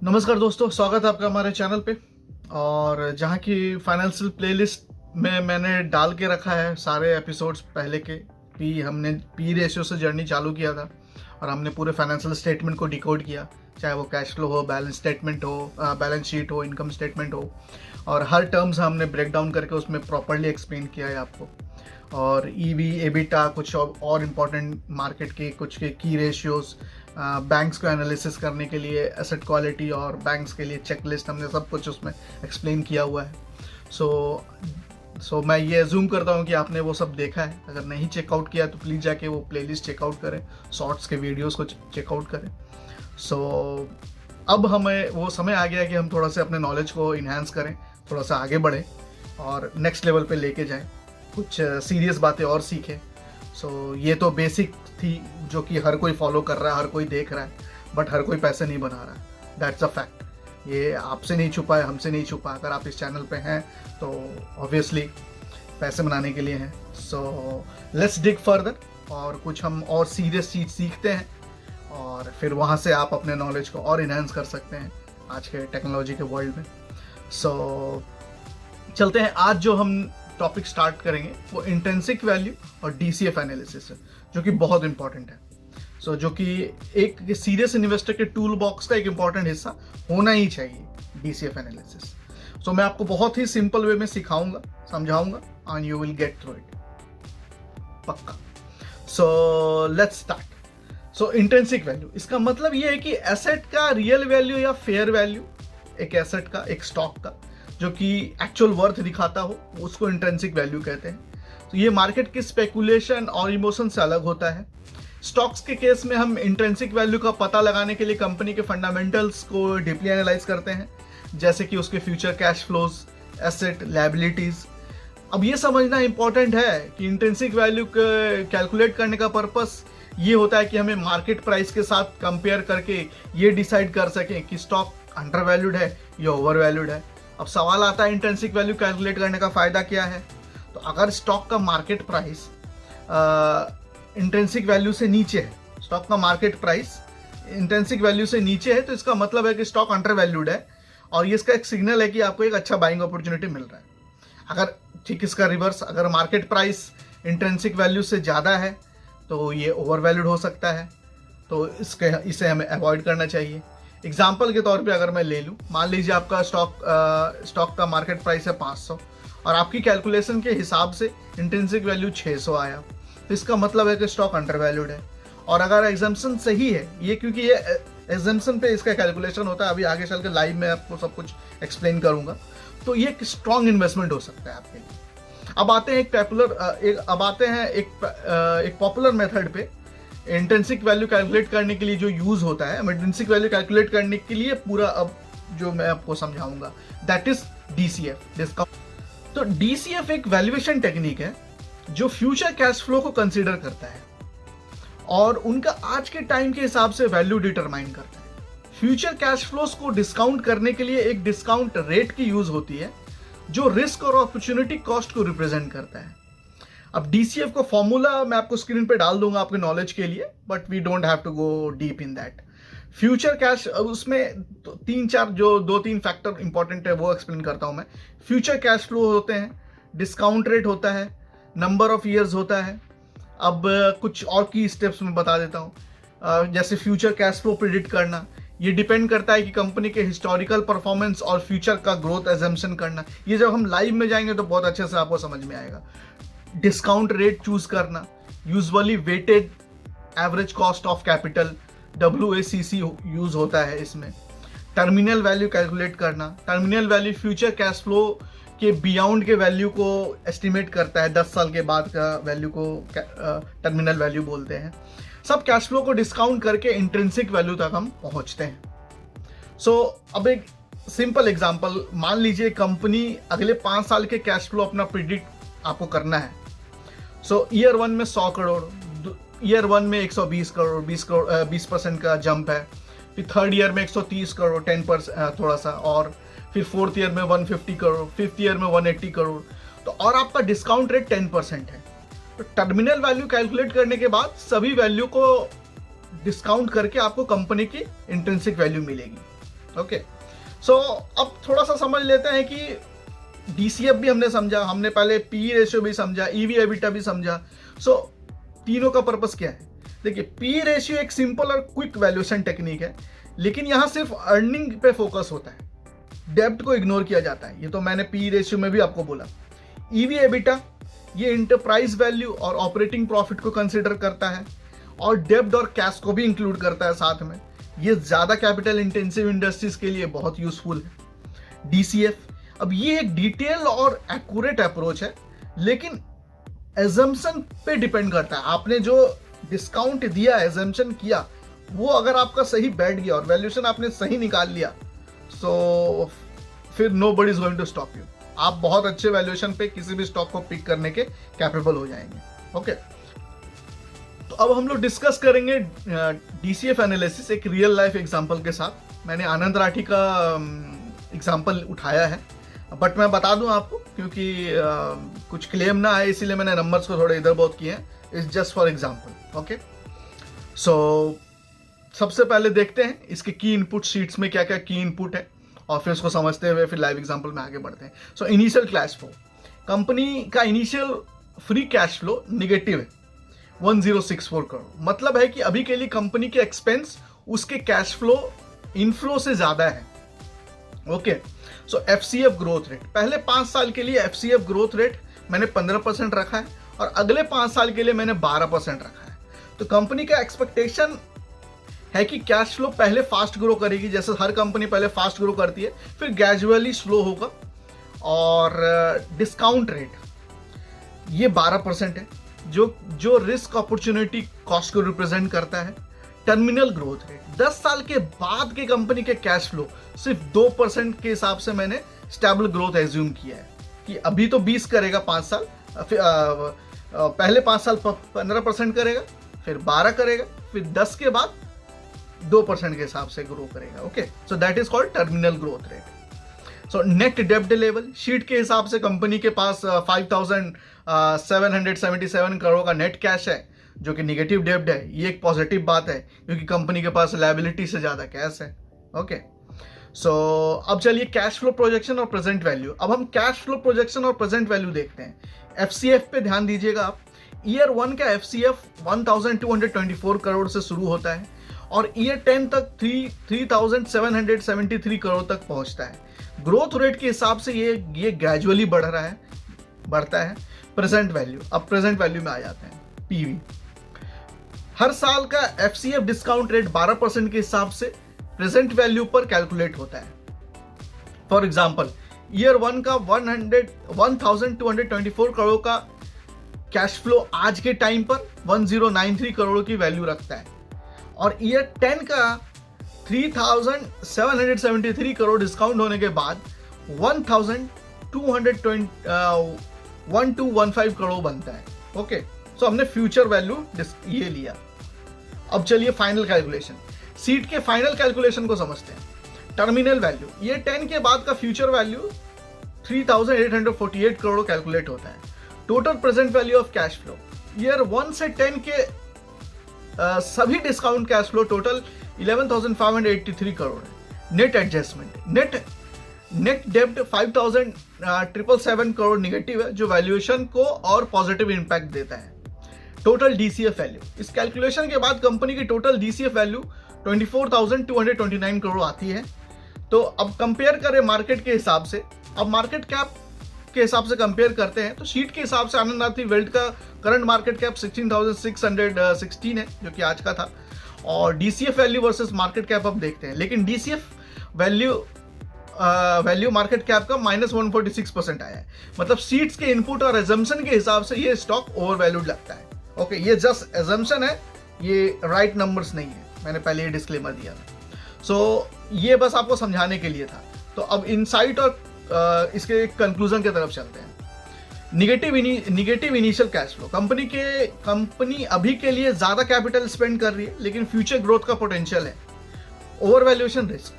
नमस्कार दोस्तों, स्वागत है आपका हमारे चैनल पे। और जहाँ की फाइनेंशियल प्लेलिस्ट में मैंने डाल के रखा है सारे एपिसोड्स पहले के। हमने पी रेशियो से जर्नी चालू किया था और हमने पूरे फाइनेंशियल स्टेटमेंट को डिकोड किया, चाहे वो कैश फ्लो हो, बैलेंस स्टेटमेंट हो, बैलेंस शीट हो, इनकम स्टेटमेंट हो, और हर टर्म्स हमने ब्रेक डाउन करके उसमें प्रॉपरली एक्सप्लेन किया है आपको। और ईवी, एबिटा, कुछ और इम्पॉर्टेंट मार्केट के कुछ के की रेशियोज, बैंक्स को एनालिसिस करने के लिए एसेट क्वालिटी और बैंक्स के लिए चेकलिस्ट, हमने सब कुछ उसमें एक्सप्लेन किया हुआ है। सो मैं ये अज्यूम करता हूँ कि आपने वो सब देखा है। अगर नहीं चेकआउट किया तो प्लीज़ जाके वो प्लेलिस्ट चेकआउट करें, शॉर्ट्स के वीडियोस को चेकआउट करें। अब हमें वो समय आ गया कि हम थोड़ा सा अपने नॉलेज को इन्हांस करें, थोड़ा सा आगे बढ़ें और नेक्स्ट लेवल पे लेके जाएं, कुछ सीरियस बातें और सीखें। ये तो बेसिक थी जो कि हर कोई फॉलो कर रहा है, हर कोई देख रहा है, बट हर कोई पैसे नहीं बना रहा है। That's a fact. ये आपसे नहीं छुपा है, हमसे नहीं छुपा। अगर आप इस चैनल पे हैं तो ऑब्वियसली पैसे बनाने के लिए हैं। लेट्स डिग फर्दर और कुछ हम और सीरियस चीज़ सीखते हैं और फिर वहाँ से आप अपने नॉलेज को और इन्हांस कर सकते हैं आज के टेक्नोलॉजी के वर्ल्ड में। चलते हैं। आज जो हम टॉपिक स्टार्ट करेंगे वो इंट्रिंसिक वैल्यू और डीसीएफ एनालिसिस है, जो कि बहुत इंपॉर्टेंट है। जो कि एक सीरियस इन्वेस्टर के टूल बॉक्स का एक इंपॉर्टेंट हिस्सा होना ही चाहिए, डीसीएफ एनालिसिस। मैं आपको बहुत ही सिंपल वे में सिखाऊंगा, समझाऊंगा, and you will get through it, पक्का। Let's start. इंट्रिंसिक वैल्यू, इसका मतलब ये है कि एसेट का रियल वैल्यू या फेयर वैल्यू, एक एसेट का, एक स्टॉक का, जो कि एक्चुअल वर्थ दिखाता हो, उसको इंट्रिंसिक वैल्यू कहते हैं। ये मार्केट की स्पेकुलेशन और इमोशन से अलग होता है। स्टॉक्स के केस में हम इंट्रिंसिक वैल्यू का पता लगाने के लिए कंपनी के फंडामेंटल्स को डीपली एनालाइज करते हैं, जैसे कि उसके future cash flows, asset, liabilities. अब ये समझना इंपॉर्टेंट है कि इंट्रिंसिक वैल्यू कैलकुलेट करने का पर्पस ये होता है कि हमें मार्केट प्राइस के साथ कंपेयर करके ये डिसाइड कर सकें कि स्टॉक अंडर वैल्यूड है या ओवर वैल्यूड है। अब सवाल आता है इंट्रिंसिक वैल्यू कैलकुलेट करने का फायदा क्या है। तो अगर स्टॉक का मार्केट प्राइस इंट्रिंसिक वैल्यू से नीचे है, स्टॉक का मार्केट प्राइस इंट्रिंसिक वैल्यू से नीचे है, तो इसका मतलब है कि स्टॉक अंडर वैल्यूड है और ये इसका एक सिग्नल है कि आपको एक अच्छा बाइंग अपॉर्चुनिटी मिल रहा है। अगर ठीक इसका रिवर्स, अगर मार्केट प्राइस इंट्रिंसिक वैल्यू से ज़्यादा है तो ये ओवर वैल्यूड हो सकता है, तो इसे हमें अवॉइड करना चाहिए। एग्जाम्पल के तौर पे अगर मैं ले लूँ, मान लीजिए आपका स्टॉक का मार्केट प्राइस है 500 और आपकी कैलकुलेशन के हिसाब से इंट्रिंसिक वैल्यू 600 आया, तो इसका मतलब है कि स्टॉक अंडर वैल्यूड है। और अगर एग्जम्पशन सही है, ये क्योंकि ये एग्जम्पशन पे इसका कैलकुलेशन होता है, अभी आगे चल के लाइव में आपको सब कुछ एक्सप्लेन करूंगा, तो ये एक स्ट्रॉन्ग इन्वेस्टमेंट हो सकता है आपके लिए। अब आते हैं एक पॉपुलर मेथड पे इंट्रिंसिक वैल्यू कैलकुलेट करने के लिए जो यूज होता है। इंट्रिंसिक वैल्यू कैलकुलेट करने के लिए पूरा अब जो मैं आपको समझाऊंगा, दैट इज डीसीएफ, डिस्काउंट। तो डीसीएफ एक वैल्यूएशन टेक्निक है जो फ्यूचर कैश फ्लो को कंसीडर करता है और उनका आज के टाइम के हिसाब से वैल्यू डिटरमाइन करता है। फ्यूचर कैश फ्लोस को डिस्काउंट करने के लिए एक डिस्काउंट रेट की यूज होती है जो रिस्क और अपॉर्चुनिटी कॉस्ट को रिप्रेजेंट करता है। अब डीसीएफ का फॉर्मूला मैं आपको स्क्रीन पे डाल दूंगा आपके नॉलेज के लिए, but we don't have to go deep in that. Future cash, उसमें दो तीन फैक्टर इंपॉर्टेंट है, वो एक्सप्लेन करता हूं मैं। फ्यूचर कैश फ्लो होते हैं, डिस्काउंट रेट होता है, नंबर ऑफ ईयर्स होता है। अब कुछ और की स्टेप्स में बता देता हूं। जैसे फ्यूचर कैश फ्लो प्रिडिक्ट करना, ये डिपेंड करता है कि कंपनी के हिस्टोरिकल परफॉर्मेंस और फ्यूचर का ग्रोथ एजम्पशन करना। ये जब हम लाइव में जाएंगे तो बहुत अच्छे से आपको समझ में आएगा। डिस्काउंट रेट चूज करना, usually weighted average cost of capital, WACC use होता है इसमें। टर्मिनल वैल्यू कैलकुलेट करना, terminal value future cash flow के बियॉन्ड के वैल्यू को एस्टिमेट करता है, 10 साल के बाद का वैल्यू को टर्मिनल वैल्यू बोलते हैं। सब कैश फ्लो को डिस्काउंट करके इंट्रिंसिक वैल्यू तक हम पहुंचते हैं। अब एक सिंपल एग्जांपल, मान लीजिए कंपनी अगले 5 साल के कैश फ्लो अपना प्रिडिक्ट आपको करना है। ईयर 1 में 100 करोड़, ईयर 1 में 120 करोड़, 20% का जंप है। फिर थर्ड ईयर में 130 करोड़, 10% थोड़ा सा, और फिर फोर्थ ईयर में 150 करोड़, फिफ्थ ईयर में 180 करोड़। तो और आपका डिस्काउंट रेट 10% है। तो टर्मिनल वैल्यू कैलकुलेट करने के बाद सभी वैल्यू को डिस्काउंट करके आपको कंपनी की इंट्रिंसिक वैल्यू मिलेगी। ओके, सो अब थोड़ा सा समझ लेते हैं कि DCF भी हमने समझा, हमने पहले PE रेशियो भी समझा, EV एबिटा भी समझा। सो तीनों का पर्पस क्या है? देखिए, PE रेशियो एक सिंपल और क्विक वैल्यूएशन टेक्निक है, लेकिन यहाँ सिर्फ अर्निंग पे फोकस होता है, डेब्ट को इग्नोर किया जाता है। ये तो मैंने PE रेशियो में भी आपको बोला। EV एबिटा ये इंटरप्राइज वैल्यू और ऑपरेटिंग प्रॉफिट को कंसिडर करता है, और डेब्ट और कैश को भी इंक्लूड करता है साथ में। ये ज्यादा कैपिटल इंटेंसिव इंडस्ट्रीज के लिए बहुत यूजफुल है। DCF, अब ये एक डिटेल और एक्यूरेट अप्रोच है, लेकिन एजम्पशन पे डिपेंड करता है। आपने जो डिस्काउंट दिया, एजम्पशन किया, वो अगर आपका सही बैठ गया और वैल्यूएशन आपने सही निकाल लिया, सो फिर nobody is going to stop you. आप बहुत अच्छे वैल्यूएशन पे किसी भी स्टॉक को पिक करने के कैपेबल हो जाएंगे। ओके, तो अब हम लोग डिस्कस करेंगे DCF एनालिसिस एक रियल लाइफ एग्जांपल के साथ। मैंने आनंद राठी का एग्जांपल उठाया है, बट मैं बता दूं आपको, क्योंकि कुछ क्लेम ना आए, इसीलिए मैंने नंबर्स को थोड़े इधर बहुत किए हैं। It's just for example. Okay, so सबसे पहले देखते हैं इसके की इनपुट शीट्स में क्या क्या की इनपुट है, और फिर उसको समझते हुए फिर लाइव एग्जांपल में आगे बढ़ते हैं। So initial cash flow, company का initial free cash flow negative है 1064 करोड़। मतलब है कि अभी के लिए कंपनी के एक्सपेंस उसके कैश फ्लो इनफ्लो से ज्यादा है। ओके, सो FCF ग्रोथ रेट, पहले 5 साल के लिए FCF ग्रोथ रेट मैंने 15% रखा है, और अगले 5 साल के लिए मैंने 12% रखा है। तो कंपनी का एक्सपेक्टेशन है कि कैश फ्लो पहले फास्ट ग्रो करेगी, जैसे हर कंपनी पहले फास्ट ग्रो करती है, फिर ग्रेजुअली स्लो होगा। और डिस्काउंट रेट ये 12% है, जो रिस्क अपॉर्चुनिटी कॉस्ट को रिप्रेजेंट करता है। टर्मिनल ग्रोथ रेट, 10 साल के बाद के कंपनी के कैश फ्लो सिर्फ 2% के हिसाब से मैंने स्टेबल ग्रोथ एज्यूम किया है, कि अभी तो 20 करेगा 5 साल, पहले 5 साल 15% करेगा, फिर 12 करेगा, फिर 10 के बाद 2% के हिसाब से ग्रो करेगा। Okay, so that is called terminal growth rate. So net डेब्ट लेवल, शीट के हिसाब से कंपनी के पास 5777 करोड़ का नेट कैश है, जो कि निगेटिव डेब्ट है। ये एक पॉजिटिव बात है, क्योंकि कंपनी के पास लायबिलिटी से ज्यादा कैश है। ओके, सो अब चलिए कैश फ्लो प्रोजेक्शन और प्रेजेंट वैल्यू। अब हम कैश फ्लो प्रोजेक्शन और प्रेजेंट वैल्यू देखते हैं। FCF पे ध्यान दीजिएगा आप। ईयर 1 का FCF 1224 करोड़ से शुरू होता है, और ईयर 10 तक 3773 करोड़ तक पहुंचता है। ग्रोथ रेट के हिसाब से ये ग्रेजुअली बढ़ता है। प्रेजेंट वैल्यू, अब प्रेजेंट वैल्यू में आ जाते हैं। PV, हर साल का FCF डिस्काउंट रेट 12% के हिसाब से प्रेजेंट वैल्यू पर कैलकुलेट होता है। फॉर एग्जांपल, ईयर 1 का 1224 करोड़ का कैश फ्लो आज के टाइम पर 1093 करोड़ की वैल्यू रखता है, और ईयर 10 का 3773 करोड़ डिस्काउंट होने के बाद 1215 करोड़ बनता है। ओके, सो हमने फ्यूचर वैल्यू ये लिया। अब चलिए फाइनल कैलकुलेशन, सीट के फाइनल कैलकुलेशन को समझते हैं। टर्मिनल वैल्यू, ये 10 के बाद का फ्यूचर वैल्यू 3848 करोड़ कैलकुलेट होता है। Total present value of cash flow, year 1 से 10 के सभी discount cash flow total 11,583 crore है। नेट एडजस्टमेंट, नेट डेब्ट 5,777 करोड़ निगेटिव है, जो वैल्यूएशन को और पॉजिटिव इंपैक्ट देता है। टोटल DCF वैल्यू, इस कैलकुलेशन के बाद कंपनी की टोटल DCF वैल्यू 24,229 करोड़ आती है। तो अब कंपेयर करें मार्केट के हिसाब से, अब मार्केट कैप के हिसाब से कंपेयर करते हैं, तो शीट के हिसाब से आनंद राठी वेल्थ का करंट मार्केट कैप 16,616 है, जो कि आज का था। और DCF value versus market cap अब देखते हैं, लेकिन DCF वैल्यू मार्केट कैप का -146% आया है। मतलब सीट्स के इनपुट और एजम्पशन के हिसाब से ये स्टॉक ओवर वैल्यूड लगता है। ओके, ये जस्ट एजम्पशन है, ये राइट नंबर्स नहीं है, मैंने पहले ये डिस्क्लेमर दिया था। सो ये बस आपको समझाने के लिए था। तो अब इनसाइट और इसके कंक्लूजन की तरफ चलते हैं। Negative initial cash flow, company अभी के लिए ज्यादा कैपिटल स्पेंड कर रही है, लेकिन फ्यूचर ग्रोथ का पोटेंशियल है। ओवर वैल्यूएशन रिस्क,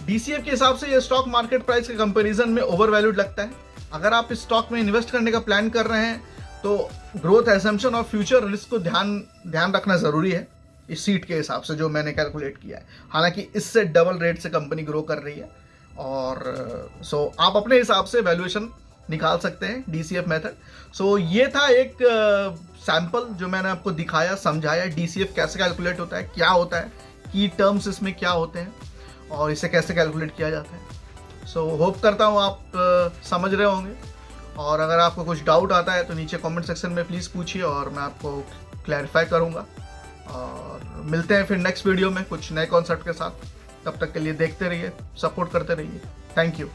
DCF के हिसाब से ये स्टॉक मार्केट प्राइस के कंपैरिजन में ओवर वैल्यूड लगता है। अगर आप इस स्टॉक में इन्वेस्ट करने का प्लान कर रहे हैं, तो ग्रोथ एजम्पशन और फ्यूचर रिस्क को ध्यान रखना जरूरी है। इस सीट के हिसाब से जो मैंने कैलकुलेट किया है। हालांकि इससे डबल रेट से कंपनी ग्रो कर रही है, और सो आप अपने हिसाब से वैल्यूएशन निकाल सकते हैं, DCF मेथड। सो ये था एक सैंपल जो मैंने आपको दिखाया, समझाया DCF कैसे कैलकुलेट होता है, क्या होता है, की टर्म्स इसमें क्या होते हैं और इसे कैसे कैलकुलेट किया जाता है। सो होप करता हूँ आप समझ रहे होंगे, और अगर आपको कुछ डाउट आता है तो नीचे कमेंट सेक्शन में प्लीज़ पूछिए और मैं आपको क्लैरिफाई करूँगा। और मिलते हैं फिर नेक्स्ट वीडियो में कुछ नए कॉन्सेप्ट के साथ। तब तक के लिए देखते रहिए, सपोर्ट करते रहिए। Thank you.